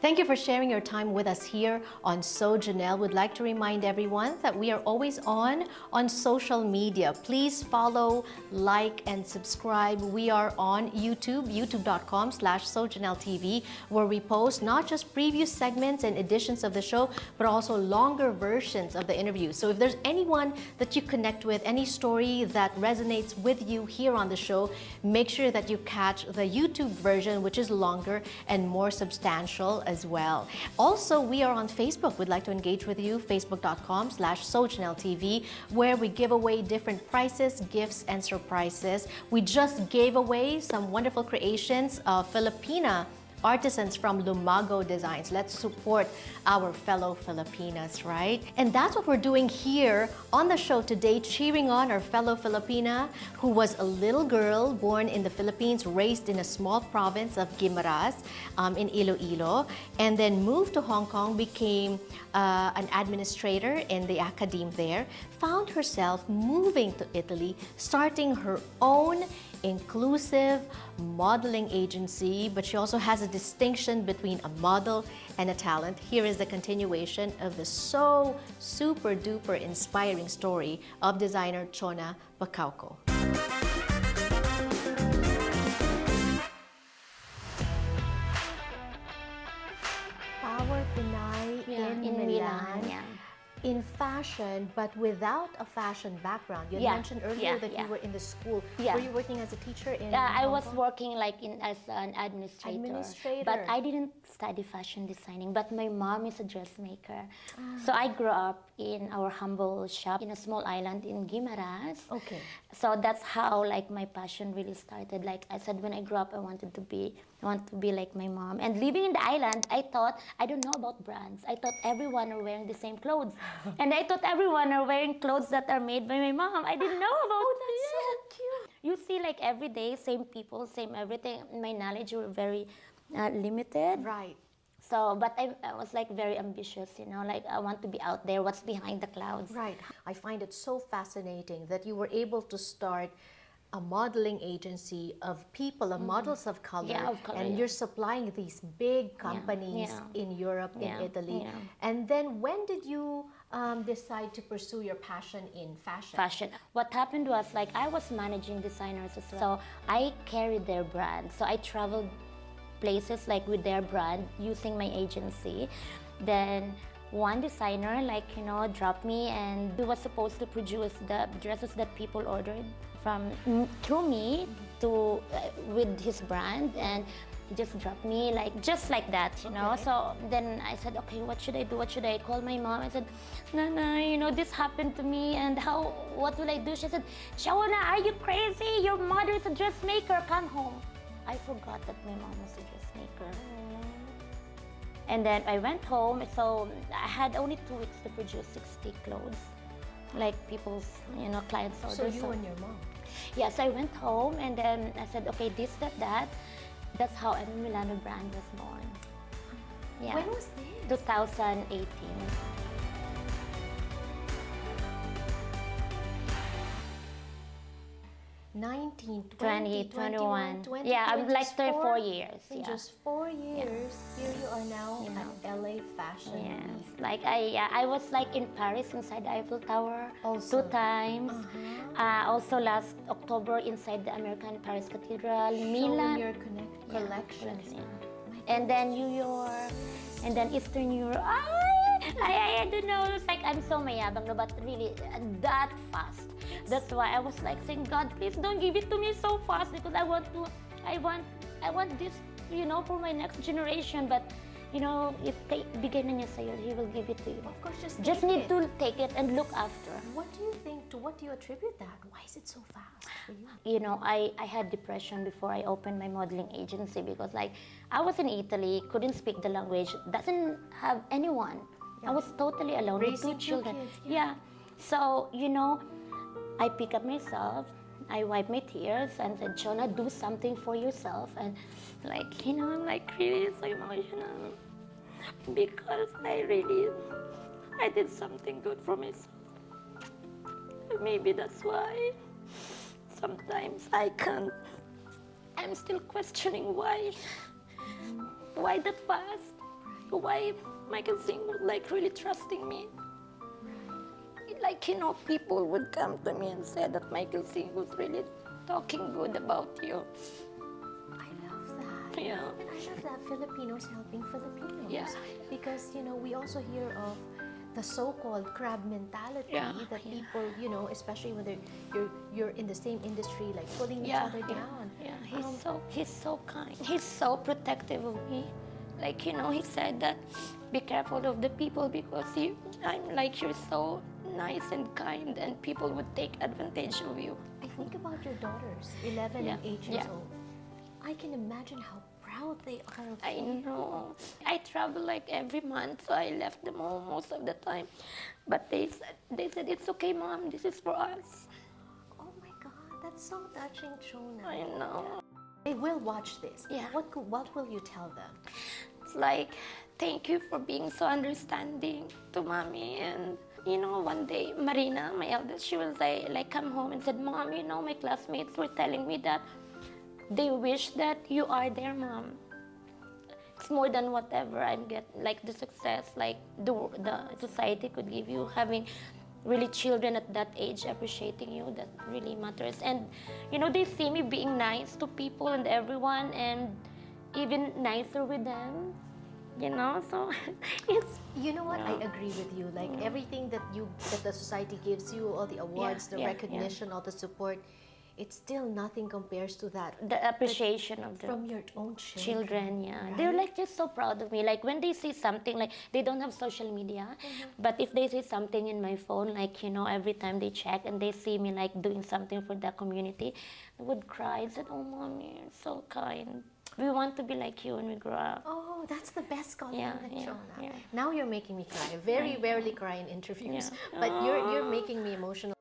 Thank you for sharing your time with us here on SoJannelle. We'd like to remind everyone that we are always on social media. Please follow, like, and subscribe. We are on YouTube, youtube.com/SoJannelleTV, where we post not just previous segments and editions of the show, but also longer versions of the interview. So if there's anyone that you connect with, any story that resonates with you here on the show, make sure that you catch the YouTube version, which is longer and more substantial as well. Also, we are on Facebook. We'd like to engage with you, facebook.com/SoJannelleTV, where we give away different prizes, gifts, and surprises. We just gave away some wonderful creations of Filipina artisans from Lumago Designs. Let's support our fellow Filipinas, right? And that's what we're doing here on the show today, cheering on our fellow Filipina who was a little girl born in the Philippines, raised in a small province of Guimaras in Iloilo, and then moved to Hong Kong, became an administrator in the academe there, found herself moving to Italy, starting her own inclusive modeling agency, but she also has a distinction between a model and a talent. Here is the continuation of the so super duper inspiring story of designer Chona Bacaoco. Power Pinay in Milan. In fashion, but without a fashion background. You mentioned earlier that you were in the school. Were you working as a teacher in I was working like as an administrator. But I didn't study fashion designing. But my mom is a dressmaker. So I grew up in our humble shop in a small island in Guimaras. Okay. So that's how like my passion really started. Like I said, when I grew up, I want to be like my mom. And living in the island, I thought, I don't know about brands. I thought everyone are wearing the same clothes. And I thought everyone are wearing clothes that are made by my mom. I didn't know about that's so cute. You see, like every day, same people, same everything. My knowledge were very limited. Right. So, but I was like very ambitious, you know, like I want to be out there, what's behind the clouds. Right. I find it so fascinating that you were able to start a modeling agency of people, of models of color, and you're supplying these big companies in Europe, in Italy. And then when did you decide to pursue your passion in fashion? What happened was like I was managing designers as well. So I carried their brand. So I traveled places like with their brand using my agency. Then one designer dropped me, and he was supposed to produce the dresses that people ordered through me to with his brand, and he just dropped me just like that, you know. So then I said, okay, what should I do? What should I call my mom? I said, Nana, you know, this happened to me, and what will I do? She said, Chona, are you crazy? Your mother is a dressmaker. Come home. I forgot that my mom was a dressmaker. And then I went home, so I had only 2 weeks to produce 60 clothes, like people's, you know, clients' orders. So you and your mom? Yes, I went home, and then I said, okay, this, that. That's how a Milano brand was born. Yeah. When was this? 2018. 19, 20, 21. 20, yeah, I'm like 4 years. In just 4 years, here you are now at LA Fashion Week. Like I was like in Paris inside the Eiffel Tower also 2 times. Also last October inside the American Paris Cathedral, Milan. Your collections. And then New York, and then Eastern Europe. I don't know, it's like I'm so mayabang, no, but really that fast. That's why I was like saying, God, please don't give it to me so fast, because I want this, you know, for my next generation. But you know, if bigyan niya sa'yo, He will give it to you. Of course, just need to take it and look after. What do you think? To what do you attribute that? Why is it so fast for you? You know, I had depression before I opened my modeling agency, because like I was in Italy, couldn't speak the language, doesn't have anyone. I was totally alone with 2 children. Kids, So, you know, I pick up myself, I wipe my tears and said, Chona, do something for yourself. And like, you know, I'm like really so emotional, because I did something good for myself. Maybe that's why sometimes I'm still questioning why that fast. why Michael Singh was like really trusting me. Like, you know, people would come to me and say that Michael Singh was really talking good about you. I love that. Yeah. And I love that Filipinos helping Filipinos. Yeah. Because, you know, we also hear of the so-called crab mentality that people, you know, especially when you're in the same industry, like pulling each other down. Yeah, he's so kind. He's so protective of me. Like, you know, he said that be careful of the people because I'm like, you're so nice and kind and people would take advantage of you. I think about your daughters, 11 and 8 years old. I can imagine how proud they are of I you. know. I travel like every month, so I left them home most of the time. But they said, it's okay, Mom, this is for us. Oh my God, that's so touching, Chona. I know. They will watch this. Yeah. What will you tell them? It's like, thank you for being so understanding to Mommy. And, you know, one day, Marina, my eldest, she was like come home and said, Mom, you know, my classmates were telling me that they wish that you are their mom. It's more than whatever I get, like the success, like the society could give you, having really children at that age appreciating you, that really matters. And, you know, they see me being nice to people and everyone and even nicer with them, you know, so it's... You know what? I agree with you. Like everything that the society gives you, all the awards, the recognition, all the support, it still nothing compares to that. The appreciation of From your own children. Right? They're like just so proud of me. Like when they see something, like they don't have social media, but if they see something in my phone, like, you know, every time they check and they see me like doing something for the community, they would cry and said, oh, Mommy, you're so kind. We want to be like you when we grow up. Oh, that's the best compliment, Chona. Yeah. Now you're making me cry. I very rarely cry in interviews, but you're making me emotional.